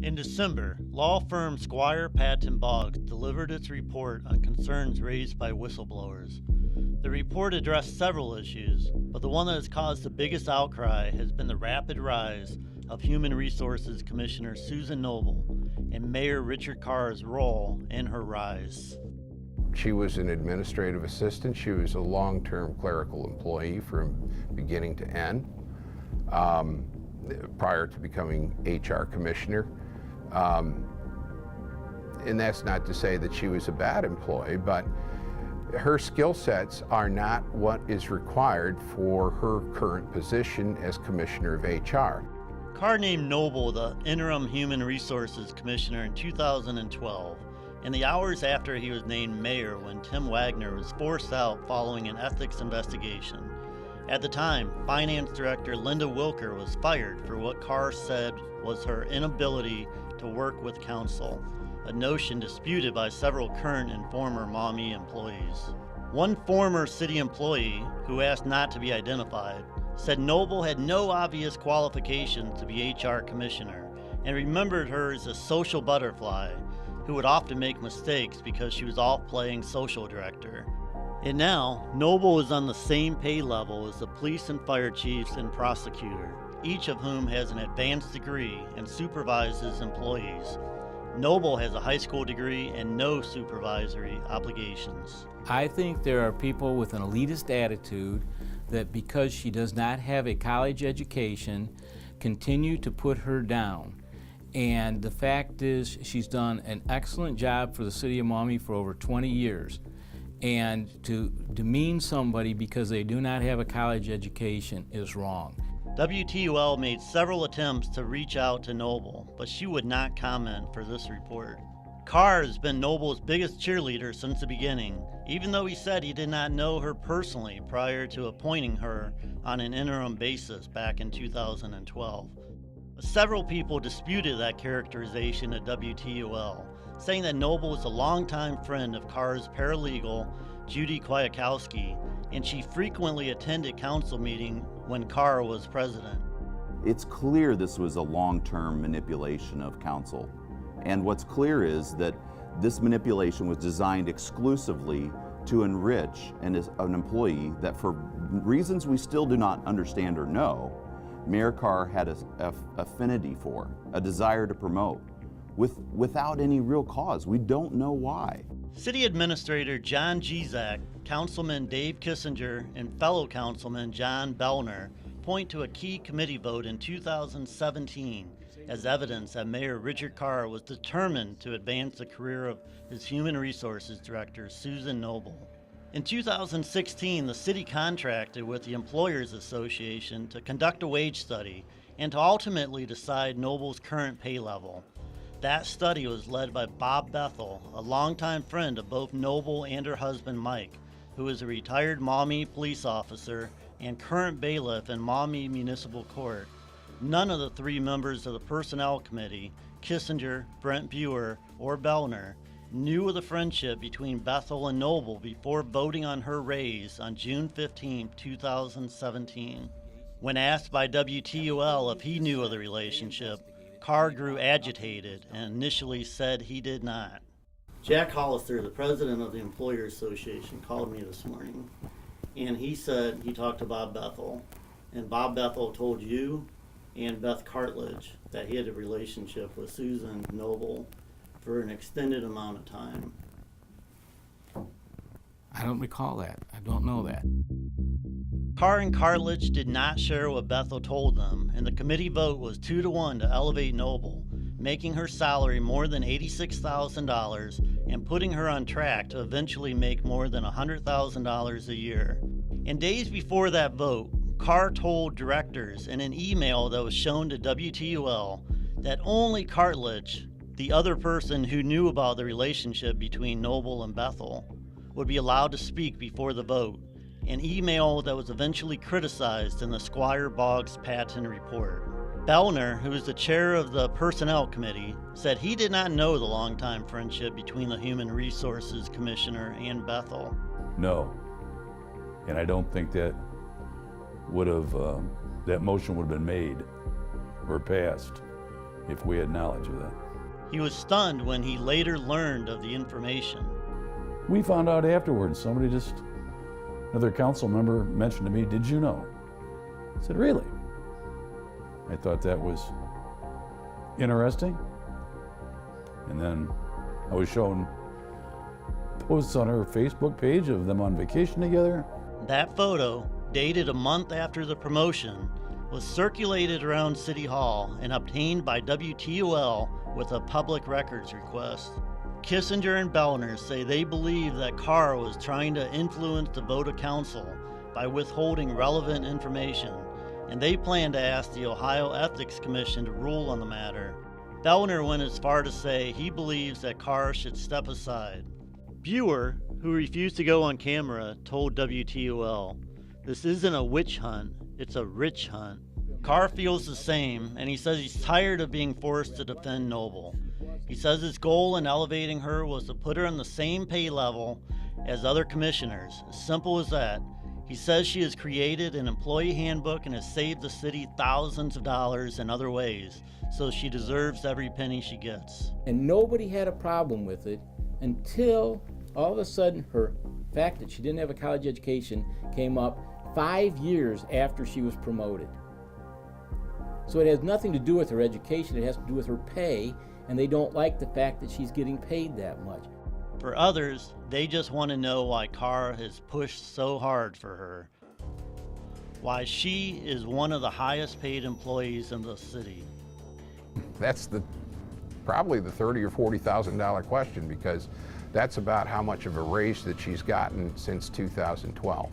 In December, law firm Squire Patton Boggs delivered its report on concerns raised by whistleblowers. The report addressed several issues, but the one that has caused the biggest outcry has been the rapid rise of Human Resources Commissioner Susan Noble and Mayor Richard Carr's role in her rise. She was an administrative assistant. She was a long-term clerical employee from beginning to end prior to becoming HR commissioner. And that's not to say that she was a bad employee, but her skill sets are not what is required for her current position as Commissioner of HR. Carr named Noble the interim Human Resources Commissioner in 2012, in the hours after he was named mayor when Tim Wagner was forced out following an ethics investigation. At the time, Finance Director Linda Wilker was fired for what Carr said was her inability to work with council, a notion disputed by several current and former Maumee employees. One former city employee, who asked not to be identified, said Noble had no obvious qualifications to be HR commissioner and remembered her as a social butterfly who would often make mistakes because she was off playing social director. And now, Noble is on the same pay level as the police and fire chiefs and prosecutor, each of whom has an advanced degree and supervises employees. Noble has a high school degree and no supervisory obligations. I think there are people with an elitist attitude that because she does not have a college education, continue to put her down. And the fact is, she's done an excellent job for the city of Maumee for over 20 years. And to demean somebody because they do not have a college education is wrong. WTUL made several attempts to reach out to Noble, but she would not comment for this report. Carr has been Noble's biggest cheerleader since the beginning, even though he said he did not know her personally prior to appointing her on an interim basis back in 2012. But several people disputed that characterization at WTUL, saying that Noble was a longtime friend of Carr's paralegal, Judy Kwiatkowski, and she frequently attended council meetings when Carr was president. It's clear this was a long-term manipulation of council. And what's clear is that this manipulation was designed exclusively to enrich an employee that, for reasons we still do not understand or know, Mayor Carr had an affinity for, a desire to promote, without any real cause. We don't know why. City Administrator John Gizak, Councilman Dave Kissinger, and fellow Councilman John Bellner point to a key committee vote in 2017 as evidence that Mayor Richard Carr was determined to advance the career of his Human Resources Director, Susan Noble. In 2016, the city contracted with the Employers Association to conduct a wage study and to ultimately decide Noble's current pay level. That study was led by Bob Bethel, a longtime friend of both Noble and her husband Mike, who is a retired Maumee police officer and current bailiff in Maumee Municipal Court. None of the three members of the Personnel Committee, Kissinger, Brent Buer, or Bellner, knew of the friendship between Bethel and Noble before voting on her raise on June 15, 2017. When asked by WTUL if he knew of the relationship, Carr grew agitated and initially said he did not. Jack Hollister, the president of the Employers Association, called me this morning, and he said he talked to Bob Bethel, and Bob Bethel told you and Beth Cartledge that he had a relationship with Susan Noble for an extended amount of time. I don't recall that. I don't know that. Carr and Cartledge did not share what Bethel told them, and the committee vote was 2-1 to elevate Noble, making her salary more than $86,000 and putting her on track to eventually make more than $100,000 a year. And days before that vote, Carr told directors in an email that was shown to WTUL that only Cartledge, the other person who knew about the relationship between Noble and Bethel, would be allowed to speak before the vote, an email that was eventually criticized in the Squire Boggs Patton report. Bellner, who is the chair of the Personnel Committee, said he did not know the longtime friendship between the Human Resources Commissioner and Bethel. No, and I don't think that would have, that motion would have been made or passed if we had knowledge of that. He was stunned when he later learned of the information. We found out afterwards, another council member mentioned to me, "Did you know?" I said, "Really?" I thought that was interesting. And then I was shown posts on her Facebook page of them on vacation together. That photo, dated a month after the promotion, was circulated around City Hall and obtained by WTOL with a public records request. Kissinger and Bellner say they believe that Carr was trying to influence the vote of council by withholding relevant information, and they plan to ask the Ohio Ethics Commission to rule on the matter. Bellner went as far to say he believes that Carr should step aside. Buer, who refused to go on camera, told WTOL, "This isn't a witch hunt, it's a rich hunt." Carr feels the same, and he says he's tired of being forced to defend Noble. He says his goal in elevating her was to put her on the same pay level as other commissioners. As simple as that. He says she has created an employee handbook and has saved the city thousands of dollars in other ways, so she deserves every penny she gets. And nobody had a problem with it until all of a sudden her fact that she didn't have a college education came up 5 years after she was promoted. So it has nothing to do with her education, it has to do with her pay, and they don't like the fact that she's getting paid that much. For others, they just want to know why Carr has pushed so hard for her. Why she is one of the highest paid employees in the city. That's probably the $30,000 or $40,000 question, because that's about how much of a raise that she's gotten since 2012.